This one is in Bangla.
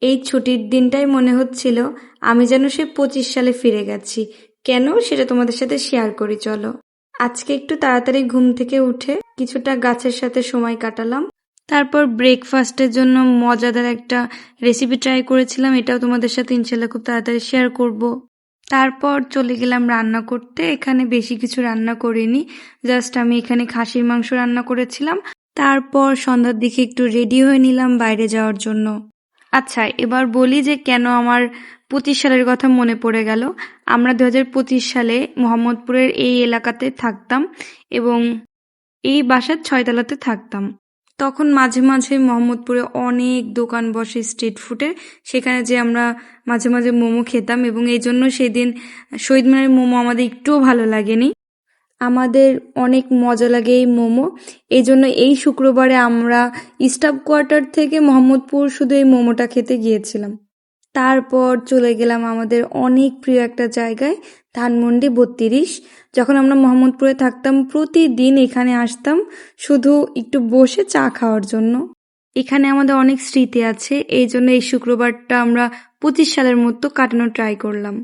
এই ছুটির দিনটাই মনে হচ্ছিল আমি যেন সে 25 সালে ফিরে গেছি। কেন সেটা তোমাদের সাথে শেয়ার করি চলো। আজকে একটু তাড়াতাড়ি ঘুম থেকে উঠে কিছুটা গাছের সাথে সময় কাটালাম। তারপর ব্রেকফাস্টের জন্য মজাদার একটা রেসিপি ট্রাই করেছিলাম, এটাও তোমাদের সাথে ইনশাল্লাহ খুব তাড়াতাড়ি শেয়ার করব। তারপর চলে গেলাম রান্না করতে। এখানে বেশি কিছু রান্না করিনি, জাস্ট আমি এখানে খাসির মাংস রান্না করেছিলাম। তারপর সন্ধ্যার দিকে একটু রেডি হয়ে নিলাম বাইরে যাওয়ার জন্য। আচ্ছা, এবার বলি যে কেন আমার 25 সালের কথা মনে পড়ে গেল। আমরা 2025 সালে মোহাম্মদপুরের এই এলাকাতে থাকতাম এবং এই বাসার 6 তলাতে থাকতাম। তখন মাঝে মাঝে মোহাম্মদপুরে অনেক দোকান বসে স্ট্রিট ফুডের, সেখানে যে আমরা মাঝে মাঝে মোমো খেতাম এবং এই জন্য সেদিন শহীদ মিনারের মোমো আমাদের একটুও ভালো লাগেনি। আমাদের অনেক মজা লাগে এই মোমো, এই জন্য এই শুক্রবারে আমরা স্টাফ কোয়ার্টার থেকে মোহাম্মদপুর শুধু এই মোমোটা খেতে গিয়েছিলাম। তারপর চলে গেলাম আমাদের অনেক প্রিয় একটা জায়গায়, ধানমন্ডি 32। যখন আমরা মোহাম্মদপুরে থাকতাম প্রতিদিন এখানে আসতাম শুধু একটু বসে চা খাওয়ার জন্য। এখানে আমাদের অনেক স্মৃতি আছে, এই জন্য এই শুক্রবারটা আমরা 25 সালের মতো কাটানোর ট্রাই করলাম।